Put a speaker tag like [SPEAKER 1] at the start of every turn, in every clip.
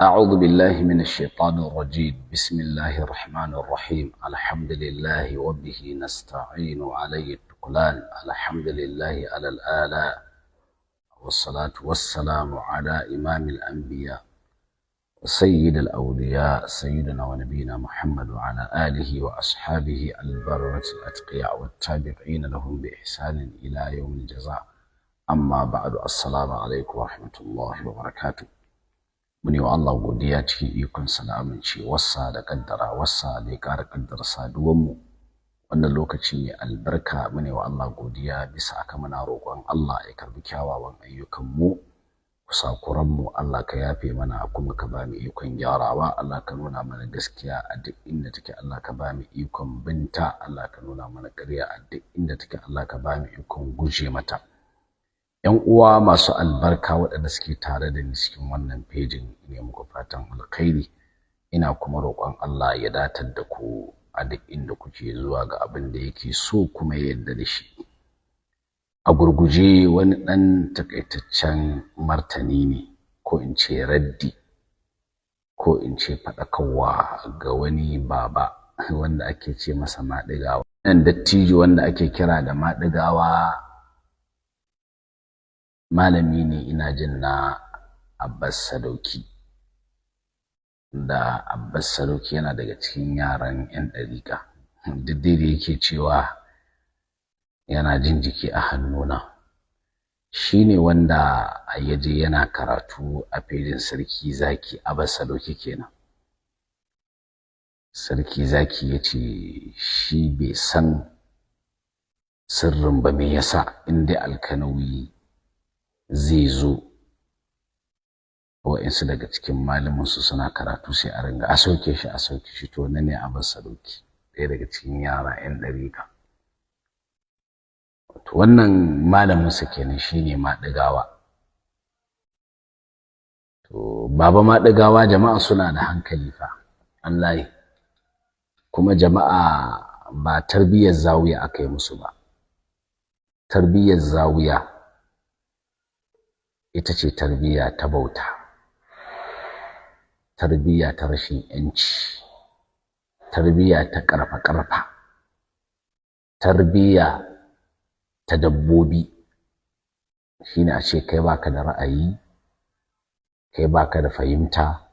[SPEAKER 1] أعوذ بالله من الشيطان الرجيم. بسم الله الرحمن الرحيم. الحمد لله وبه نستعين عليه التكلان. الحمد لله على الآلاء والصلاة والسلام على إمام الأنبياء وسيد الأولياء سيدنا ونبينا محمد وعلى آله وأصحابه البررة الأتقياء والتابعين لهم بإحسان إلى يوم الجزاء. أما بعد، السلام عليكم ورحمة الله وبركاته. muni wa Allah godiya cikin ikonsa da amincewarsa da kaddarawarsa da ya ƙara kaddara saduwanmu wannan lokaci mai albarka. Muni wa Allah godiya bisa aka muna roƙon Allah ya karbi kyawawan ayyukanmu, kusakuranmu Allah ka yafe mana kuma ka ba mu ikon gyarawa. Allah ka nuna mana gaskiya a duk inda take, Allah ka ba mu ikon binta. Allah ka nuna mana ƙarya a duk inda take, Allah ka ba mu ikon guje mata. ‘Yan uwa masu albarka waɗanda suke tare da ni cikin wannan fejin, ne muku fatan alkhairi, ina kuma roƙon Allah ya datar da ku a duk inda kuke zuwa ga abin da yake so kuma ya yarda da shi. A gurguje wani ɗan takaitaccen martani ne, ko in ce raddi, ko in ce faɗakarwa ga wani baba wanda ake ce masa Maɗigawa. Ɗan dattijo wanda ake kira da Maɗigawa malami ne, ina jin na Abbas Sadauki, da Abbas Sadauki yana daga cikin yaran 'yan ɗariƙa, duk da yake cewa yana jin jiki a hannuna. Shi ne wanda ya je yana karatu a fejin Sarki Zaki, Abbas Sadauki kenan. Sarki Zaki ya ce shi bai san sirrin ba, me yasa inda Alkanawi zai zo wa'insu daga cikin malaminsu suna karatu sai a ringa a sauke shi. To na ne Abbas Sadauki, ɗaya daga cikin yara 'yan ɗariƙa. To wannan malaminsa kenan shine Maɗigawa. To baba Maɗigawa, jama'a suna da hankali fa, wallahi, kuma jama'a ba tarbiyyar zawiya aka yi musu ba. Tarbiyyar zawiya ita ce tarbiyya ta bauta, tarbiyya ta rashin yanci, tarbiyya ta ƙarfa-ƙarfa, tarbiyya ta dabbobi. Shine a ce kai baka da ra'ayi, kai baka da fahimta,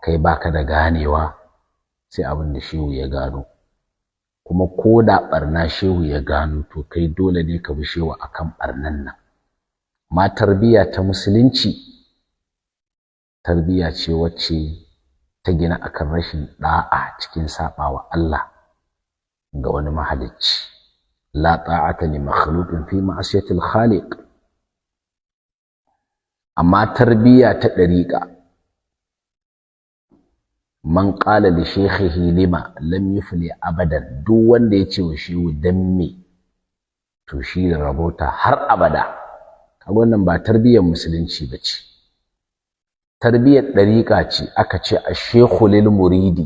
[SPEAKER 1] kai baka da ganewa sai abin da shehu ya gano, kuma ko da ɓarna shehu ya gano to kai dole ne ka bi shehu akan ɓarnan nan. Ma tarbiyya ta musulunci tarbiyya ce wacce ta gina akan rashin da'a cikin sabawa Allah ga wani mahalicci. La ta'ata li makhluqin fi ma'siyatil khaliq. Amma tarbiyya ta dariqa, man qala li shaykhihi lima lam yufli abadan, duk wanda ya ce wa shehu dan me, to shi rabota har abada. Wannan ba tarbiyyar musulunci bace, tarbiyyar dariqa ce. Aka ce ash-shaykhu lil muridi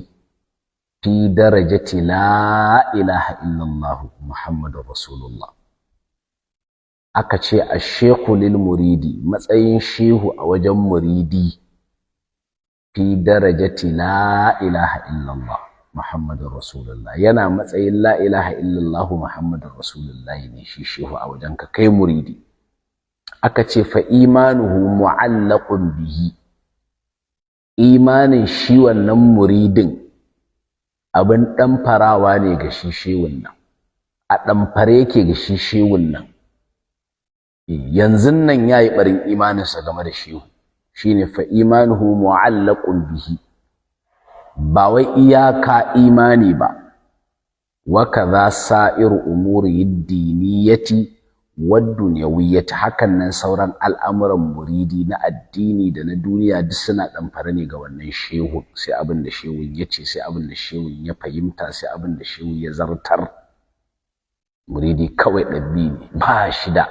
[SPEAKER 1] fi darajati la ilaha illallah muhammadur rasulullah. Aka ce ash-shaykhu lil muridi, matsayin shehu a wajen muridi, fi darajati la ilaha illallah muhammadur rasulullah, yana matsayin la ilaha illallah muhammadur rasulullah ne shi shehu a wajen ka kai muridi. Aka ce fa imanuhu mu'allaqun bihi, imanin shi wannan muridin abin ɗamfarawa ne ga shi shehun nan, a ɗamfare yake ga shi shehun nan. Yanzu nan yayi barin imaninsa game da shehu, shine fa imanuhu mu'allaqun bihi, ba wai iyaka imani ba. Wa kaza sa'iru umuri ad-diniyati wad-dunyawiyyati, hakan nan sauran al'amuran muridi na addini da na duniya duk suna ɗamfare ne ga wannan shehu. Sai abin da shehun ya ce, sai abin da shehun ya fahimta, sai abin da shehun ya zartar. Muridi kawai ɗab'i ne, ba shi da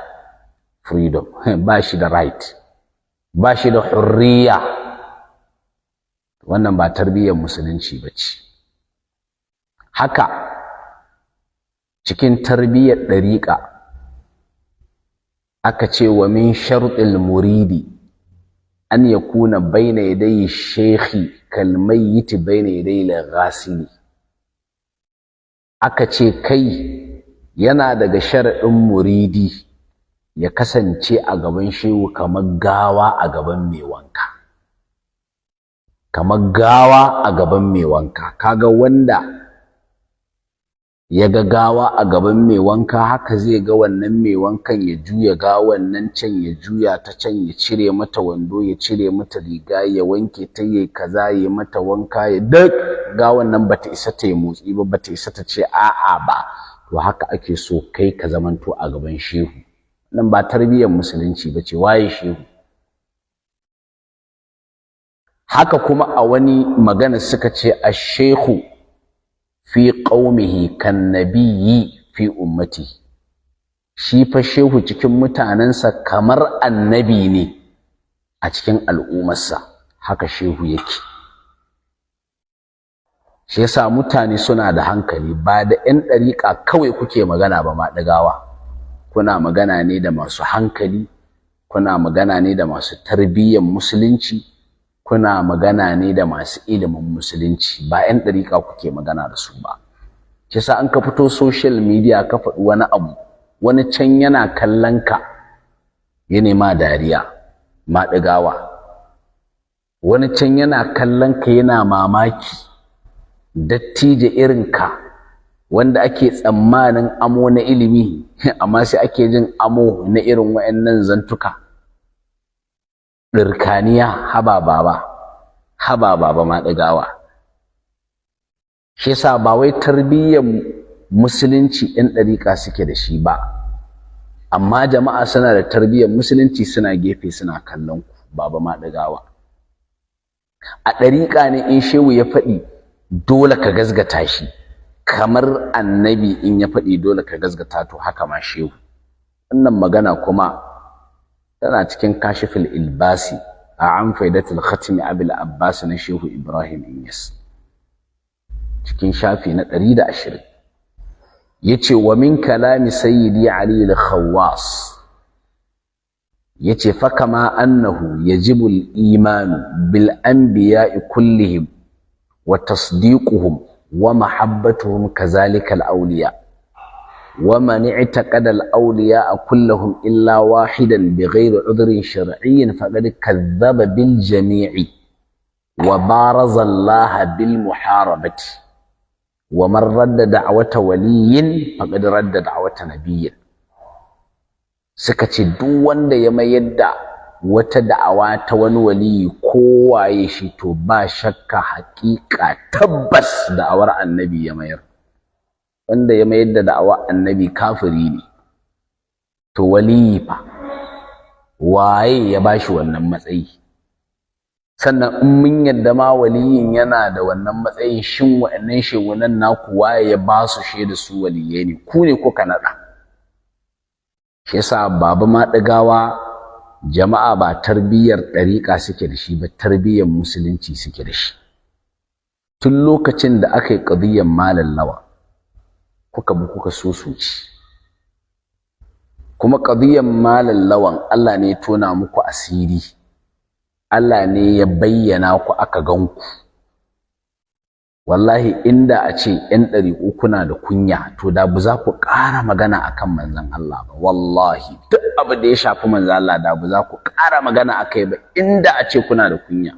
[SPEAKER 1] freedom, ba shi da right, ba shi da hurriya. Wannan ba tarbiyyar musulunci bace. Haka cikin tarbiyyar ɗariƙa aka ce wa min sharɗil muridi an yakuna baina yadayi shaykhi kal mayyit baina yadayi al-ghasili. Aka ce kai yana daga sharaɗin muridi ya kasance a gaban shehu kamar gawa a gaban mai wanka. Kamar gawa a gaban mai wanka. Kaga wanda ya ga gawa a gaban mai wanka haka zai ga wannan mai wankan ya juya gawan nan can ya juya ta can ya cire mata wando ya cire mata riga ya wanke ta yayi kaza ya mata wanka ya duk gawan nan bata isa ta yi motsi ba bata isa ta ce a'a ba. To haka ake so kai ka zamanto a gaban shehu. Nan ba tarbiyyar musulunci bace, waye shehu. Haka kuma a wani magana suka ce ash-shaykhu fi qaumihi kan nabiyyi fi ummati. Shi fa shehu cikin mutanensa kamar annabi ne a cikin al'ummarsa. Haka shehu yake. Shi yasa mutane suna da hankali, ba da 'yan ɗariƙa kawai kuke magana ba ma ɗagawa. Kuna magana ne da masu hankali, kuna magana ne da masu tarbiyyar musulunci, kuna magana ne da masu ilimin musulunci, ba 'yan ɗariƙa kuke magana da su ba. Shi yasa an ka fito social media ka faɗi wani abu, wani can yana kallon ka ya nema dariya, ma ɗagawa. Wani can yana kallon ka yana mamaki. Dattijo irin ka wanda ake tsammanin amo na ilimi amma sai ake jin amo na irin wayannan zantuka. Dirkaniya haba baba ma ɗagawa. Shi yasa ba wai tarbiyyar musulunci ɗin ɗariƙa suke da shi ba, amma jama'a suna da tarbiyyar musulunci suna gefe suna kallon ku baba ma ɗagawa. A ɗariƙa ne in shehu ya faɗi dole ka gazgata shi, kamar annabi in ya faɗi dole ka gazgata, to haka ma shehu. Wannan magana kuma tana cikin kashiful ilbasi a an faidatul khatimi abil abbas na shehu Ibrahim Inyas cikin shafi na 120. yace wa min kalami sayyidi Ali al-Khawwas, yace fa kama annahu yajibu al-iman bil anbiya'i kullihim wa tasdiquhum wa mahabbatuhum kazalika al-awliya wa man i'taqada al-awliya kullahum illa wahidan bighayri udhrin shar'iyyin faqad kadhaba bil jami'i wa baraza Allah bil muharabati wa man radda da'wata waliyyin faqad radda da'wata nabiyyin. Suka ce duk wanda ya mayar da wata da'awa ta wani waliyi kowaye shi to ba shakka haƙiƙa tabbas da'awar annabi ya mayar. Wanda ya mayar da da'awar annabi kafiri ne, to waliyi fa waye ya bashi wannan matsayi? Sannan in mun yadda ma waliyin yana da wannan matsayin, shin wa'annan shegunan naku waye ya ba su shaida su waliyai ne? Ku ne kuka naɗa. Shi yasa baba ma ɗagawa jama'a ba tarbiyyar ɗariƙa suke da shi ba, tarbiyyar musulunci suke da shi. Tun lokacin da aka yi ƙadiyyar Malam Lawan kuka bi kuka sosoci, kuma ƙadiyyar Malam Lawan Allah ne ya tona muku asiri, Allah ne ya bayyana ku aka ganku. Wallahi inda a ce 'yan ɗariƙu kuna da kunya to da bu za ku ƙara magana akan manzon Allah ba. Wallahi duk abu da ya shafi manzon Allah da bu za ku ƙara magana akai ba inda a ce kuna da kunya.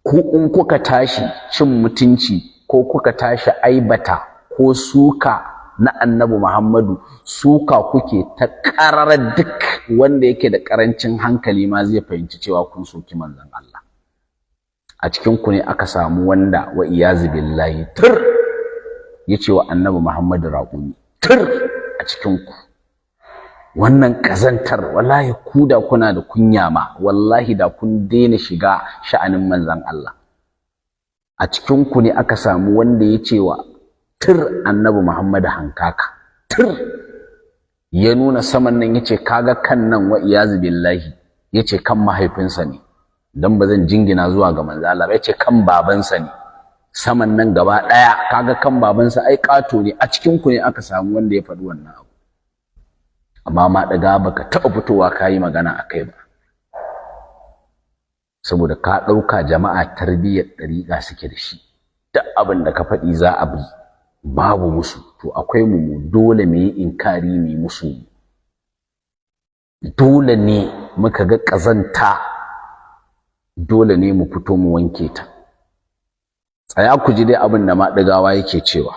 [SPEAKER 1] Ku in kuka tashi cin mutunci ko kuka tashi aibata ko suka na Annabi Muhammadu, suka kuke ta ƙararar duk wanda yake da ƙarancin hankali ma zai fahimci cewa kun soki manzon Allah. A cikin ku ne aka samu wanda wa iyazu billahi tur yace wa Annabi Muhammadu raƙumi, tur a cikin ku. Wannan kazantar wallahi ku da kuna da kunya ma wallahi da kun daina shiga sha'anin manzon Allah. A cikin ku ne aka samu wanda yace wa tur Annabi Muhammadu hankaka, tur ya nuna saman nan yace kaga kan nan wa iyazu billahi yace kan mahaifinsa ne, dan bazan jingina zuwa ga manzo Allah ba, yace kan babansa ne. Saman nan gaba daya kaga kan babansa ai kato ne. A cikin ku ne aka samu wanda ya faɗi wannan abu, amma ma daga baka taɓa fitowa kayi magana akai ba. saboda ka ɗauka jama'a tarbiyyar ɗariƙa suke da shi, duk abin da ka faɗi za a bi babu musu. To akwai mu dole mu yi inkari mu yi musu, dole ne muka ga ƙazanta, dole ne mu fito mu wanke ta. Tsaya ku ji dai abin da Maɗigawa yake cewa,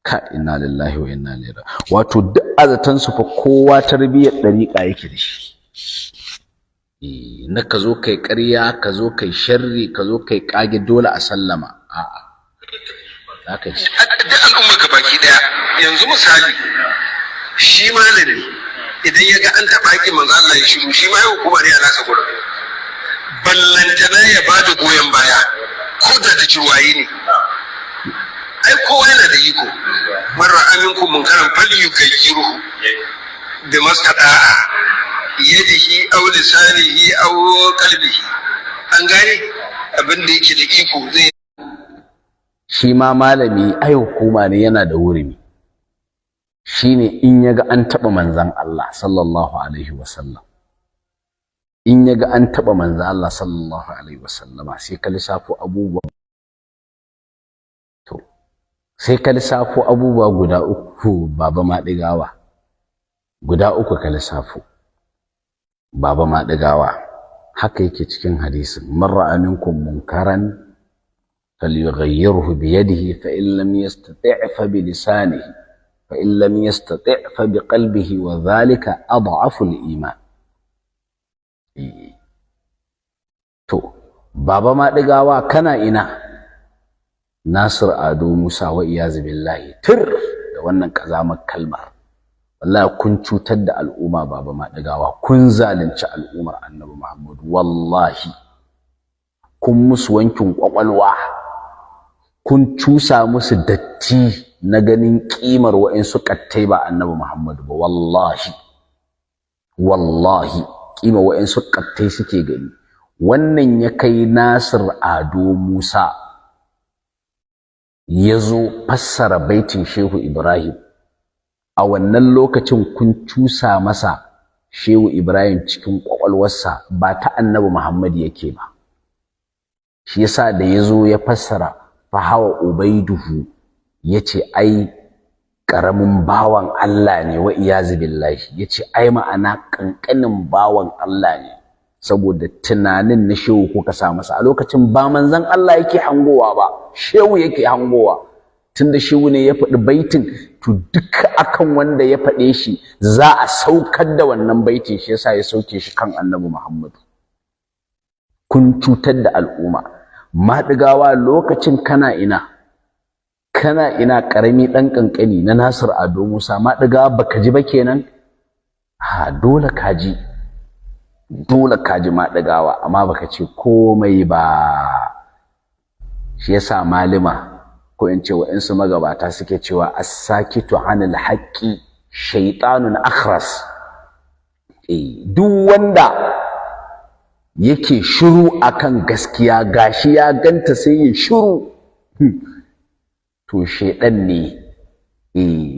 [SPEAKER 1] ka inna lillahi wa inna ilaihi raji'un. Wato duk azatan su fa kowa tarbiyyar ɗariƙa yake da shi. Na ka zo kai ƙarya, ka zo kai sharri, ka zo kai ƙage, dole a sallama. A'a, za ka ci.
[SPEAKER 2] Da al'umma ka baki ɗaya, yanzu misali, shi malami idan ya ga an taɓa haƙƙin manzo Allah ya shiru, shi ma ya hukuma ne a nasa gurin. Ballantana ya ba da goyon baya, ko da ta jirwaye ne. Ai kowa yana da iko. Man ra'a minkum munkaran falyughayyiruhu bimastata'a. Yadihi aw lisanihi aw qalbihi. An gane abin da yake da iko zai.
[SPEAKER 1] Shi ma malami ai hukuma ne, yana da wurimi. Shine in yaga an taba manzon Allah sallallahu alaihi wasallam, in yaga an taba manzon Allah sallallahu alaihi wasallama, sai ka lissafo abubuwa, to sai ka lissafo abubuwa guda uku. Baba Maɗigawa guda uku ka lissafo. Baba Maɗigawa haka yake cikin hadisin, man ra'a minkum munkaran falyughayyirhu bi yadihi fa in lam yastati' fa bi lisanihi fa in lam yastati' fa bi qalbihi wa dhalika adhafu al-iman. To Baba Maɗigawa kana ina? Nasir Ado Musa wa iyazu billahi, tir da wannan kazamar kalmar. Wallahi kun cutar da al'umma Baba Maɗigawa, kun zalunci al'ummar Annabi Muhammad, wallahi kun musu wankin kwakwalwa, kun cusa musu datti na ganin kimar wa'insu kattai ba Annabi Muhammad ba. Wallahi kima wa'insu kattai suke gani. Wannan ya kai Nasir Ado Musa ya zo fassara baitin Shehu Ibrahim. A wannan lokacin kun cusa masa Shehu Ibrahim cikin kwakwalwarsa, ba ta Annabi Muhammad yake ba. Shi yasa da ya zo ya fassara fa hawa ubaiduhu, yace ai karamin bawan Allah ne, wa iyazu billahi, yace ai ma'ana kankanin bawan Allah ne, saboda tunanin na Shehu kuka sa masa. A lokacin ba manzon Allah yake hangowa ba, Shehu yake hangowa. Tunda Shehu ne ya faɗi baitin, to duka akan wanda ya faɗe shi za a saukar da wannan baitin. Shi yasa ya sauke shi kan Annabi Muhammad. Kun cutar da al'umma. Maɗigawa lokacin kana ina? Kana ina ƙarami ɗan ƙanƙani na Nasir Ado Musa? Maɗigawa baka ji ba kenan? Ha, dole ka ji. Dole ka ji Maɗigawa, amma baka ce komai ba. Shi yasa malima, ko in ce wa'insu magabata suke cewa as-sakitu 'anil haqqi shaytanun akhras. Duk wanda yake shiru akan gaskiya, gashi ya ganta sai ya shiru, to shedan ne,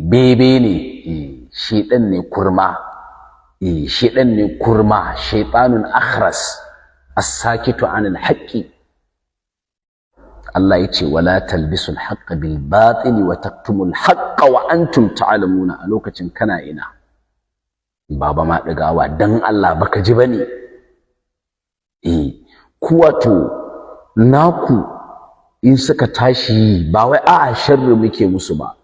[SPEAKER 1] bebe ne, shedan ne kurma, shedan ne kurma, shaytanun akhras, as-sakitu 'anil haqqi. Allah yace wala talbisul haqqa bil batili wa taktumul haqqa wa antum ta'lamuna. A lokacin kana ina? Baba Maɗigawa, dan Allah baka ji bane? Ku wato naku in suka tashi ba wai a'a sharri muke musu ba,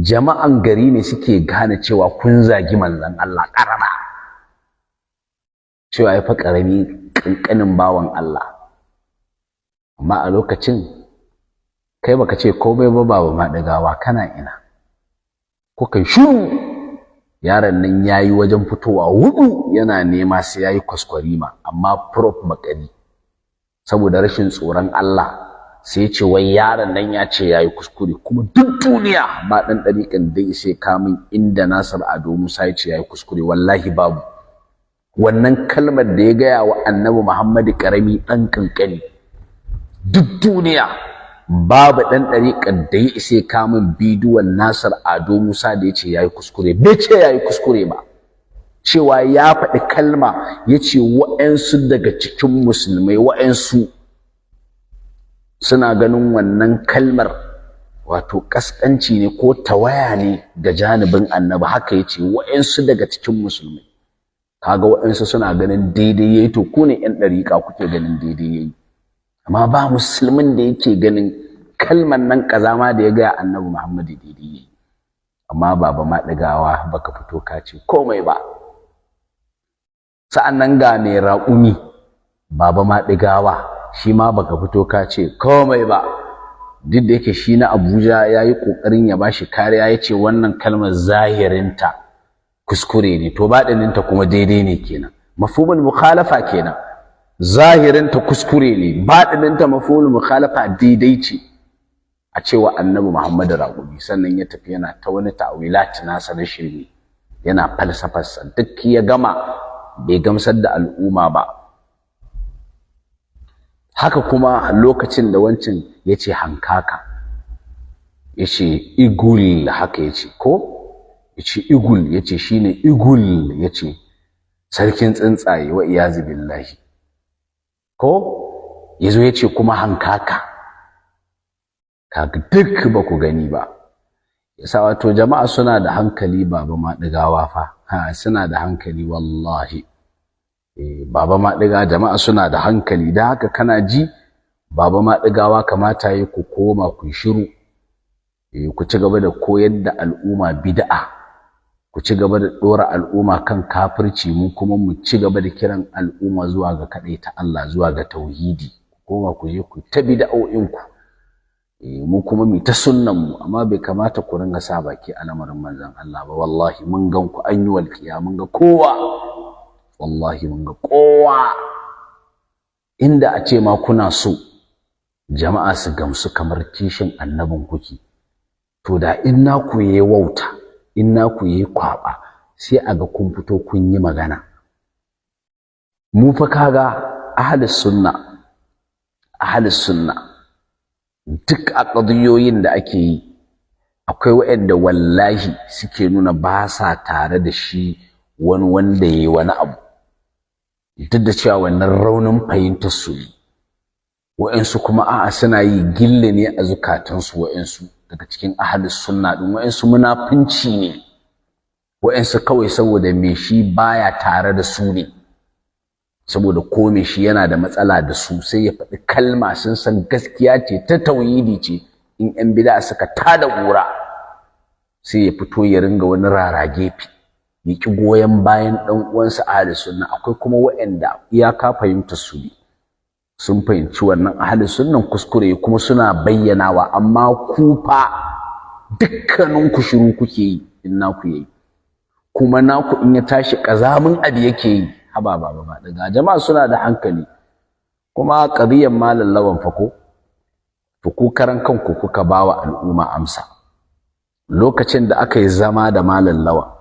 [SPEAKER 1] jama'an gari ne suke gane cewa kun zagi manzon Allah karama, cewa ya fa karami kankanin bawan Allah. Amma a lokacin kai baka ce komai ba. Baba Maɗigawa kana ina? Kuka shiru. Yaron nan yayi wajen fitowa hudu yana nema sai yayi kwaskwarima, amma Prof Makari saboda rashin tsoron Allah sai ce wai yaron nan ya ce yayi kuskure, kuma duk duniya ba dan dariƙan da sai kamun inda Nasir Ado Musa ya ce yayi kuskure. Wallahi babu. Wannan kalmar da ya gaya wa Annabi Muhammad karami dan kankani, duk duniya babu dan dariƙar da ya isa kamun bidiyon Nasir Ado Musa da ya ce yayi kuskure. Bai ce yayi kuskure ba. cewa ya faɗi kalma yace wa'ansu daga cikin musulmai wa'ansu suna ganin wannan kalmar wato kaskanci ne ko tawaya ne ga janibin annabi, haka yace wa'ansu daga cikin musulmai. Kaga wa'ansu suna ganin daidai yayi, to ku ne ƴan ɗariƙa kuke ganin daidai yayi, amma ba musulmin da yake ganin kalman nan kazama da ya ga annabi Muhammad daidai yayi. Amma baba ma ɗigawa baka fito ka ce komai ba. Sa'annan ga mai raƙumi baba ma ɗigawa shi ma baka fito ka ce komai ba, duk da yake shi na Abuja yayi kokarin ya bashi kariya, yace wannan kalmar zahirinta kuskure ne to baɗininta kuma daidai ne kenan, mafhumul mukhalafa kenan. Zahirinta kuskure ne, baɗininta mafhumul mukhalafa daidai ce. A cewa annabi Muhammad raƙumi, sannan ya tafi yana ta wani ta'wilat nasa na shirme, yana falsafarsa duk ya gama bai gamsar da al'umma ba. Haka kuma lokacin da wancan yace hankaka, yace igul, haka yace ko yace igul, yace shine igul, yace sarkin tsuntsaye wa iyazu billahi, ko yazo yace kuma hankaka. Kaga duk ba ku gani ba. Yasa wato jama'a suna da hankali, baba ma ɗigawa fa suna da hankali wallahi. Baba ma ɗiga jama'a suna da hankali, da haka kana ji baba ma ɗigawa kamata yi ku koma ku shiru, ku ci gaba da koyar da al'umma bid'a, ku ci gaba da ɗora al'umma kan kafirci, mu kuma mu ci gaba da kiran al'umma zuwa ga kaɗaita Allah, zuwa ga tauhidi. Ku koma ku je ku ta bid'o'inku, mu kuma mu ta sunnan mu, amma bai kamata ku ringa sa baki a lamarin manzon Allah ba. Wallahi mun gan ku an yi walƙiya, mun ga kowa, wallahi mun ga kowa. Inda a ce ma kuna so jama'a su gamsu kamar kishin annabin kuke, to da in naku yayi wauta, in naku yayi kwaba, sai a ga kun fito kun yi magana. Mu fa kaga ahlus sunna duk a ƙadiyoyin da ake yi akwai waɗanda wallahi suke nuna ba sa tare da shi wani wanda yayi wani abu, duk da cewa wannan raunin fahimtar su ne. Wa'ansu kuma a'a suna yi gille ne a zukatansu, wa'ansu daga cikin ahlus sunna din, wa'ansu munafinci ne, wa'ansu kawai saboda me shi baya tare da su ne, saboda ko me shi yana da matsala da su, sai ya faɗi kalma sun san gaskiya ce ta tauhidi ce, in ƴan bid'a suka tada gora sai ya fito ya ringa wani rarage ya ki goyon bayan ɗan uwansa ahlus sunna. Akwai kuma waɗanda iyaka fahimtar su ne, sun fahimci wannan ahlus sunnan kuskure kuma suna bayyanawa, amma ku fa dukkanin ku shiru kuke yi in naku yayi, kuma naku in ya tashi kazamin abu yake yi. Haba baba ma daga jama'a suna da hankali. Kuma qadiyan malan lawan fa ko to ku karan kanku kuka bawa al'umma amsa. Lokacin da aka yi zama da malan lawan,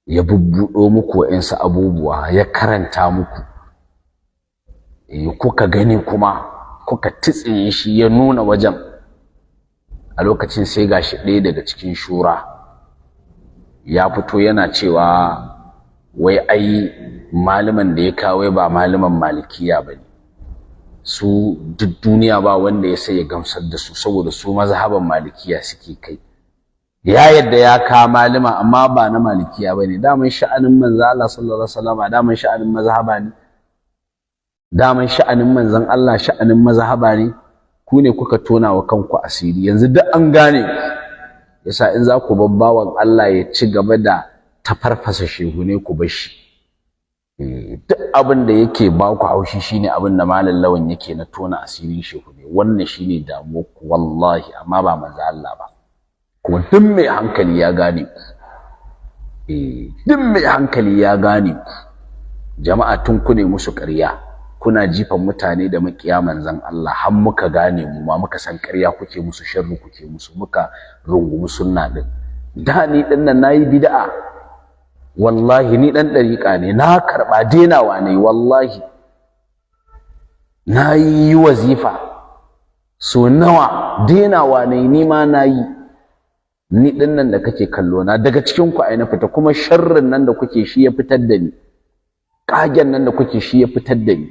[SPEAKER 1] ya bubbudo muku wa'ansu abubuwa, ya karanta muku, kuka gani kuma kuka titsiye shi, ya nuna wajen. A lokacin sai gashi ɗaya daga cikin shura ya fito yana cewa wai ai malaman da ya kawo ba malaman malikiya bane, su duk duniya ba wanda ya sai ya gamsar da su, saboda su mazhaban malikiya suke kai. Ya yadda ya ka malama amma ba na malikiya bane, daman sha'anin manzo Allah sallallahu alaihi wasallam, daman sha'anin mazhaba ne, daman sha'anin manzon Allah sha'anin mazhaba ne. Ku ne kuka tona wa kanku asiri, yanzu duk an gane. Yasa in za ku babbawan Allah ya ci gaba da tafarfasa shehu ne ku bar shi. Duk abin da yake ba ku haushi shine abin da malam lawan yake na tona asirin shehu ne, wannan shine damuwar ku wallahi, amma ba manzo Allah ba. Kuma duk mai hankali ya gane ku, duk mai hankali ya gane ku. Jama'a tun ku ne musu ƙarya, kuna jifan mutane da makiya manzon Allah, har muka gane mu ma muka san ƙarya kuke musu, sharri kuke musu, muka rungumi sunna din. Da ni din nan nayi bid'a, wallahi ni dan dariƙa ne, na karba denawa ne, wallahi nayi wazifa so nawa, denawa ne, ni ma nayi ni din nan da kake kallo na daga cikin ku ai na fita, kuma sharrin nan da kuke shi ya fitar da ni, kagen nan da kuke shi ya fitar da ni.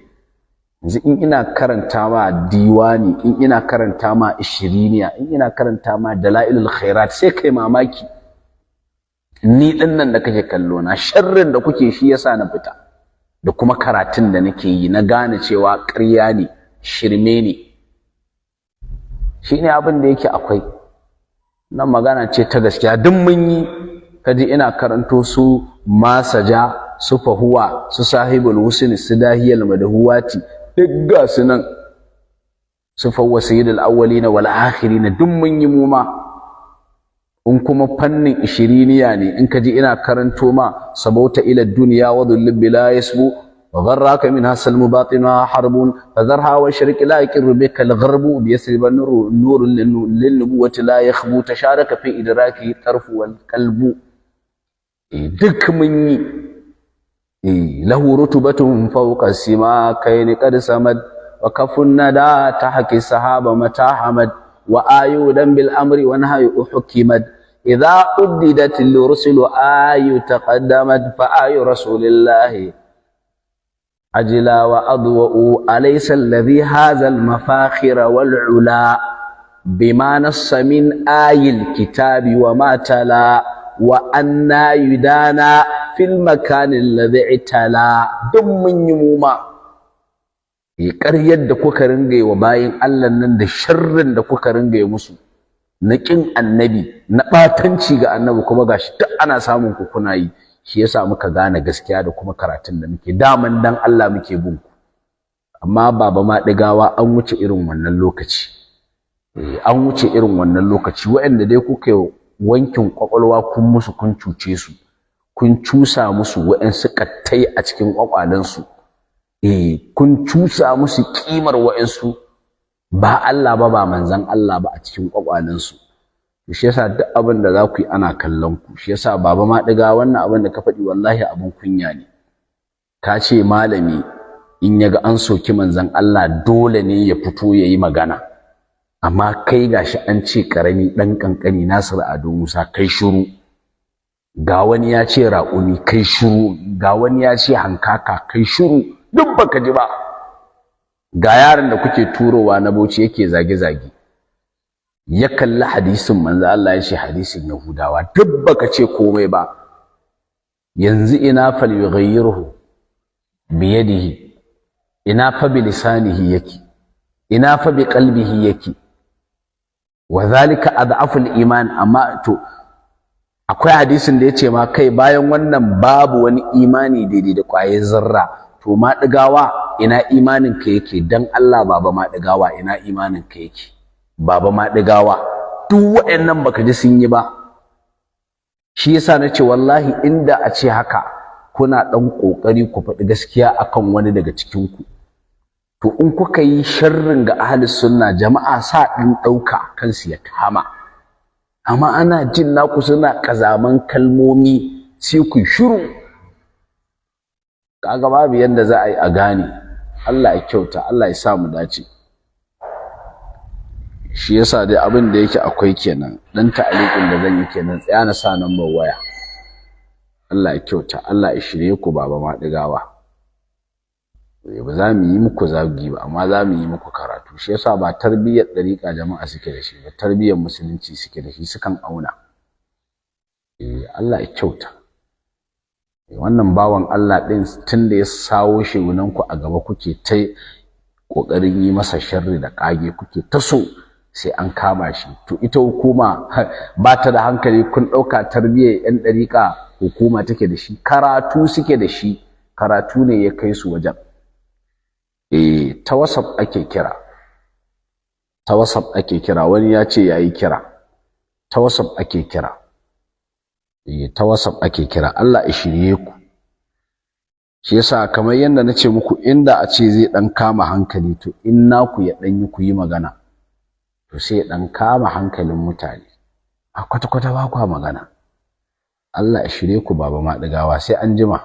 [SPEAKER 1] yanzu in ina karanta ma diwani, in ina karanta ma ishiriniya, in ina karanta ma dalailul khairat, sai kai mamaki ni din nan da kake kallo na sharrin da kuke shi yasa na fita, da kuma karatun da nake yi na gane cewa ƙarya ne, shirme ne. shine abin da yake akwai. nan magana ce ta gaskiya, duk mun yi. kaji ina karanto su masaja, su fahuwa, su sahibul husn, su dahiyal madhuwati, duk ga su nan, su fawwa sayyidul awwalina wal akhirina, duk mun yi mu ma. in kuma fannin ishiriniya ne, in kaji ina karanto ma sabauta ila dunya wa dhullib bila yasbu wa gharraka minha salmu batinha harbun fadharha wa shirk la yakir bika al-gharbu bi yasriba nur lin nubuwati la yakhbu tasharaka fi idraki tarfu wal qalbu. duk mun yi. lahu rutubatun fawqa sima kayn qad samad wa kafun nada tahki sahaba mata hamad wa ayudan bil amri wa nahyi uhkimat idha uddidat lirrusul ayu taqaddamat fa ayu rasulillahi ajla wa adwa alaysa alladhi hadha al mafakhir wal ula bima nassa min ayil kitabi wa ma tala wa anna yudana fil makan alladhi itala. duk mun yi mu ma. ƙaryar da kuka ringa wa bayin Allah nan da sharrin da kuka ringa musu na kin annabi, na batanci ga annabi, kuma gashi duk ana samun ku kuna yi. shi yasa muka gane gaskiya da kuma karatun da muke daman dan Allah muke bin ku. amma baba ma digawa an wuce irin wannan lokaci. an wuce irin wannan lokaci. waɗanda dai kuke wankin kwakwalwa kun musu, kun cuce su, kun cusa musu waɗansu kattai a cikin kwakwalansu. kun cusa musu kimar wa'ansu ba Allah ba manzon Allah ba a cikin kwakwalansu. shi yasa duk abin da za ku yi ana kallon ku. shi yasa baba ma diga wannan abin da ka faɗi wallahi abin kunya ne. ka ce malami in yaga an soki manzon Allah dole ne ya fito yayi magana, amma kai gashi an ce karami dan kankani Nasir Ado Musa kai shiru. ga wani ya ce raƙumi kai shiru, ga wani ya ce hankaka kai shiru, duk baka ji ba. ga yaron da kuke turowa na Bauchi yake zage-zage, ya kalli hadisin manzo Allah ya ce hadisin Yahudawa, duk baka ce komai ba. yanzu ina fal yughayyiruhu bi yadihi, ina fa bi lisanihi yake, ina fa bi qalbihi yake, wa zalika adhafu al-iman. amma to akwai hadisin da yace ma kai bayan wannan babu wani imani daidai da ƙwayar zarra. to ma digawa ina imanin ka yake? dan Allah baba ma digawa ina imanin ka yake? baba ma digawa duk waɗannan baka ji sun yi ba. shi yasa nace wallahi inda a ce haka kuna dan kokari ku faɗi gaskiya akan wani daga cikin ku, to in kuka yi sharrin ga ahli sunna jama'a sa din dauka kansu ya kama. amma ana jin naku suna kazaman kalmomi sai ku shiru. kaga babu yanda za a yi a gane. Allah ya kyauta, Allah ya sa mu dace. shi yasa dai abin da yake akwai kenan, dan ta'aliqin da zan yi kenan. tsaya na sa number waya. Allah ya kyauta, Allah ya shirye ku baba ma digawa. ba za mu yi muku zagi ba, amma za mu yi muku karatu. shi yasa ba tarbiyyar dariƙa jama'a suke da shi ba, tarbiyyar musulunci suke da shi, sukan auna. Allah ya kyauta. wannan bawan Allah din tunda ya sawo shegunan ku a gaba kuke ta kokarin yi masa sharri da kage, kuke ta so sai an kama shi. to ita hukuma ba ta da hankali, kun dauka tarbiyyar yan dariƙa hukuma take da shi? karatu suke da shi, karatu ne ya kai su wajen. ta WhatsApp ake kira, ta WhatsApp ake kira. wani ya ce yayi kira, ta WhatsApp ake kira. ta WhatsApp ake kira. Allah ya shirye ku. shi yasa kamar yanda nace muku, inda a ce zai dan kama hankali, to in naku ya dan yi ku yi magana, to sai ya dan kama hankalin mutane. a kwata-kwata ba ku magana. Allah ya shirye ku baba ma digawa. sai an jima.